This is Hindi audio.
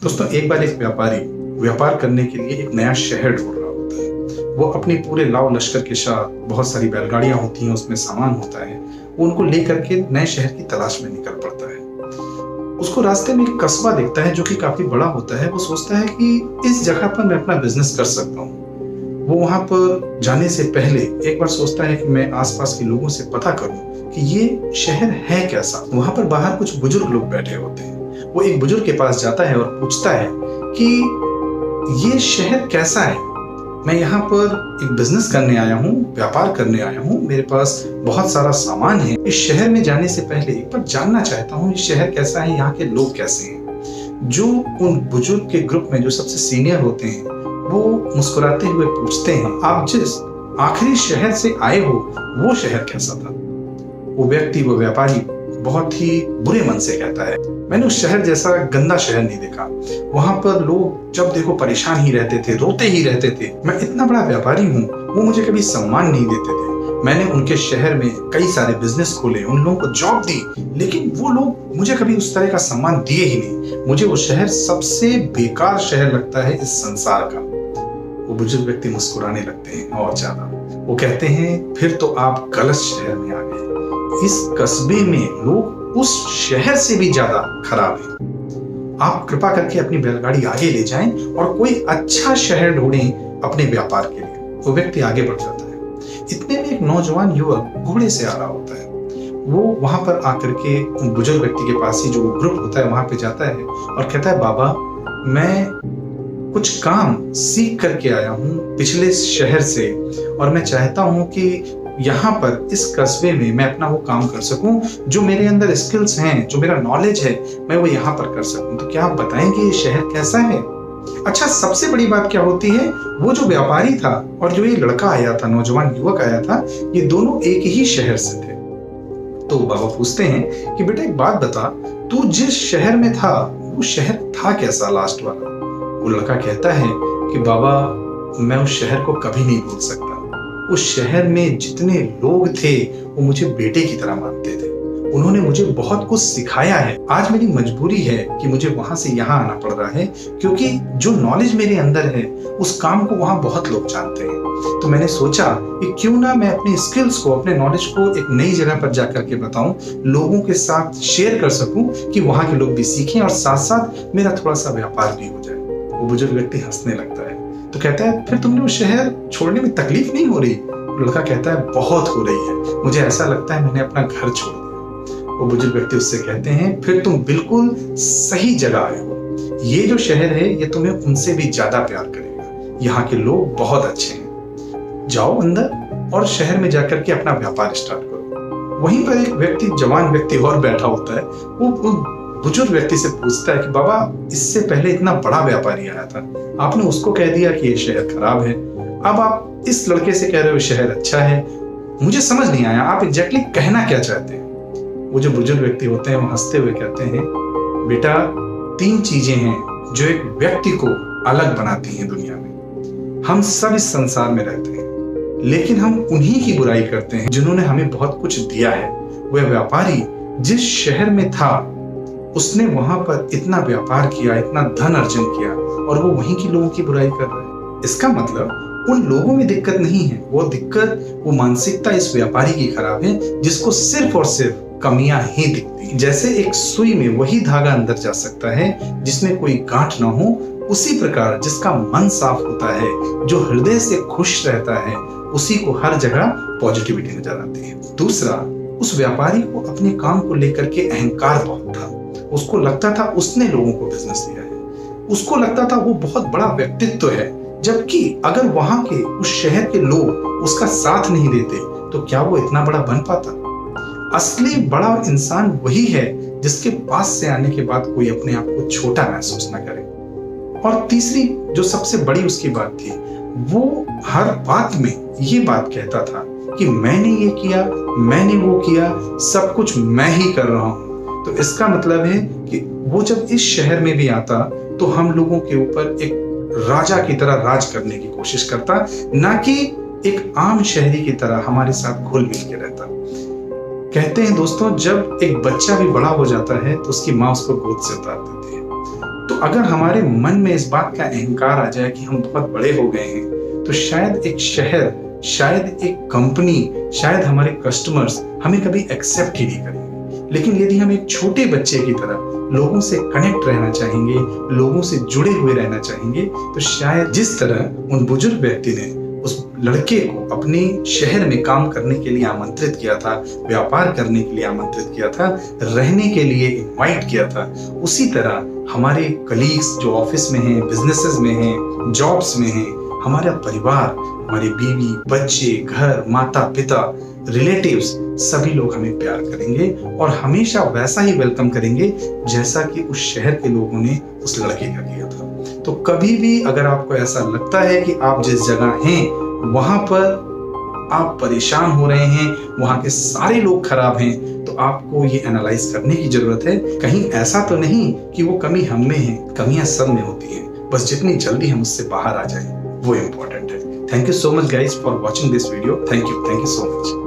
दोस्तों, एक बार एक व्यापारी व्यापार करने के लिए एक नया शहर ढूंढ रहा होता है। वो अपने पूरे लाव लश्कर के साथ, बहुत सारी बैलगाड़ियां होती हैं, उसमें सामान होता है, वो उनको लेकर के नए शहर की तलाश में निकल पड़ता है। उसको रास्ते में एक कस्बा दिखता है जो कि काफी बड़ा होता है। वो सोचता है कि इस जगह पर मैं अपना बिजनेस कर सकता हूँ। वो वहां पर जाने से पहले एक बार सोचता है कि मैं आसपास के लोगों से पता करूं कि ये शहर है कैसा। वहां पर बाहर कुछ बुजुर्ग लोग बैठे होते हैं। वो एक बुजुर्ग के पास जाता है और पूछता है कि ये शहर कैसा है। मैं यहाँ पर एक बिजनेस करने आया हूँ, व्यापार करने आया हूँ, मेरे पास बहुत सारा सामान है। इस शहर में जाने से पहले एक बार जानना चाहता हूँ इस शहर कैसा है, यहाँ के लोग कैसे हैं। जो उन बुजुर्ग के ग्रुप में जो सबसे सीनियर होते हैं वो मुस्कुराते हुए पूछते हैं, आप जिस आखिरी शहर से आए हो वो शहर कैसा था। वो व्यक्ति, वो व्यापारी बहुत ही बुरे मन से कहता है, मैंने उस शहर जैसा गंदा शहर नहीं देखा। वहां पर लोग जब देखो परेशान ही रहते थे, रोते ही रहते थे। मैं इतना बड़ा व्यापारी हूँ, वो मुझे कभी सम्मान नहीं देते थे। मैंने उनके शहर में कई सारे बिजनेस खोले, उन लोगों को जॉब दी, लेकिन वो लोग मुझे कभी उस तरह का सम्मान दिए ही नहीं। मुझे वो शहर सबसे बेकार शहर लगता है इस संसार का। वो बुजुर्ग व्यक्ति मुस्कुराने लगते हैं और ज्यादा। वो कहते हैं, फिर तो आप गलत शहर में आ गए। इस कस्बे में लोग उस शहर से भी ज्यादा खराब हैं। आप कृपा करके अपनी बैलगाड़ी आगे ले जाएं और कोई अच्छा शहर ढूंढें अपने व्यापार के लिए। वो व्यक्ति आगे बढ़ जाता है। इतने में एक नौजवान युवक घोड़े से आ रहा होता है। वो वहां पर आकर के बुजुर्ग व्यक्ति के पास ही जो ग्रुप होता है वहां पे जाता है और कहता है, बाबा मैं कुछ काम सीख करके आया हूँ पिछले शहर से और मैं चाहता हूँ कि यहाँ पर इस कस्बे में मैं अपना वो काम कर सकूं जो मेरे अंदर स्किल्स हैं, जो मेरा नॉलेज है, मैं वो यहाँ पर कर सकूं। तो क्या आप बताएंगे ये शहर कैसा है? अच्छा, सबसे बड़ी बात क्या होती है, वो जो व्यापारी था और जो ये लड़का आया था, नौजवान युवक आया था, ये दोनों एक ही शहर से थे। तो बाबा पूछते हैं कि बेटा एक बात बता, तू जिस शहर में था वो शहर था कैसा लास्ट वाला? वो लड़का कहता है कि बाबा मैं उस शहर को कभी नहीं भूल सकता। उस शहर में जितने लोग थे वो मुझे बेटे की तरह मानते थे। उन्होंने मुझे बहुत कुछ सिखाया है। आज मेरी मजबूरी है कि मुझे वहां से यहाँ आना पड़ रहा है, क्योंकि जो नॉलेज मेरे अंदर है उस काम को वहां बहुत लोग जानते हैं। तो मैंने सोचा कि क्यों ना मैं अपने स्किल्स को, अपने नॉलेज को एक नई जगह पर जाकर के बताऊं, लोगों के साथ शेयर कर सकूं कि वहां के लोग भी सीखें और साथ साथ मेरा थोड़ा सा व्यापार भी हो जाए। वो बुजुर्ग व्यक्ति हंसने लगता है। तो कहता है, फिर तुमने वो शहर छोड़ने में तकलीफ नहीं हो रही? लड़का कहता है, बहुत हो रही है। मुझे ऐसा लगता है मैंने अपना घर छोड़ दिया। वो बुजुर्ग व्यक्ति उससे कहते हैं, फिर तुम बिल्कुल सही जगह आए हो। ये जो शहर है ये तुम्हें उनसे भी ज्यादा प्यार करेगा। यहाँ के लोग बहुत अच्छे हैं। जाओ अंदर और शहर में जाकर के अपना व्यापार स्टार्ट करो। वहीं पर एक व्यक्ति, जवान व्यक्ति और बैठा होता है। वो बुजुर्ग व्यक्ति से पूछता है कि बाबा इससे पहले इतना बड़ा व्यापारी आया था, आपने उसको कह दिया कि ये शहर खराब है, अब आप इस लड़के से कह रहे हो शहर अच्छा है। मुझे समझ नहीं आया, आप एग्जैक्टली कहना क्या चाहते हैं? वो जो बुजुर्ग व्यक्ति होते हैं वो हंसते हुए कहते हैं, बेटा 3 चीजें हैं जो एक व्यक्ति को अलग बनाती हैं दुनिया में। हम सब इस संसार में रहते हैं, लेकिन हम उन्हीं की बुराई करते हैं जिन्होंने हमें बहुत कुछ दिया है। वह व्यापारी जिस शहर में था उसने वहां पर इतना व्यापार किया, इतना धन अर्जन किया, और वो वहीं के लोगों की बुराई कर रहा है। इसका मतलब उन लोगों में दिक्कत नहीं है, वो दिक्कत, वो मानसिकता इस व्यापारी की खराब है जिसको सिर्फ और सिर्फ कमियां ही दिखती हैं। जैसे एक सुई में वही धागा अंदर जा सकता है जिसमें कोई गांठ ना हो, उसी प्रकार जिसका मन साफ होता है, जो हृदय से खुश रहता है, उसी को हर जगह पॉजिटिविटी नजर आती है। दूसरा, उस व्यापारी को अपने काम को लेकर के अहंकार बहुत था। उसको लगता था उसने लोगों को बिजनेस दिया है, उसको लगता था वो बहुत बड़ा व्यक्तित्व है, जबकि अगर वहां के उस शहर के लोग उसका साथ नहीं देते तो क्या वो इतना बड़ा बन पाता? असली बड़ा इंसान वही है जिसके पास से आने के बाद कोई अपने आप को छोटा महसूस ना करे। और तीसरी जो सबसे बड़ी उसकी बात थी, वो हर बात में ये बात कहता था कि मैंने ये किया, मैंने वो किया, सब कुछ मैं ही कर रहा हूं। तो इसका मतलब है कि वो जब इस शहर में भी आता तो हम लोगों के ऊपर एक राजा की तरह राज करने की कोशिश करता, ना कि एक आम शहरी की तरह हमारे साथ घुल मिल के रहता। कहते हैं दोस्तों, जब एक बच्चा भी बड़ा हो जाता है तो उसकी माँ उसको गोद से उतार देती है। तो अगर हमारे मन में इस बात का अहंकार आ जाए कि हम बहुत बड़े हो गए हैं, तो शायद एक शहर, शायद एक कंपनी, शायद हमारे कस्टमर्स हमें कभी एक्सेप्ट ही नहीं करेंगे। लेकिन यदि हम एक छोटे बच्चे की तरह लोगों से कनेक्ट रहना चाहेंगे, लोगों से जुड़े हुए रहना चाहेंगे, तो शायद जिस तरह उन बुजुर्ग व्यक्ति ने उस लड़के को अपने शहर में काम करने के लिए आमंत्रित किया था, व्यापार करने के लिए आमंत्रित किया था, रहने के लिए इनवाइट किया था, उसी तरह हमारे कलीग्स जो ऑफिस में हैं, बिजनेसेस में हैं, जॉब्स में हैं, हमारा परिवार, हमारी बीवी, बच्चे, घर, माता पिता, रिलेटिव्स, सभी लोग हमें प्यार करेंगे और हमेशा वैसा ही वेलकम करेंगे जैसा कि उस शहर के लोगों ने उस लड़के का किया था। तो कभी भी अगर आपको ऐसा लगता है कि आप जिस जगह हैं वहां पर आप परेशान हो रहे हैं, वहां के सारे लोग खराब हैं, तो आपको ये एनालाइज करने की जरूरत है, कहीं ऐसा तो नहीं कि वो कमी हम में है। कमियां सब में होती हैं, बस जितनी जल्दी हम उससे बाहर आ जाएं वो इम्पोर्टेंट है। Thank you so much guys for watching this video. Thank you so much.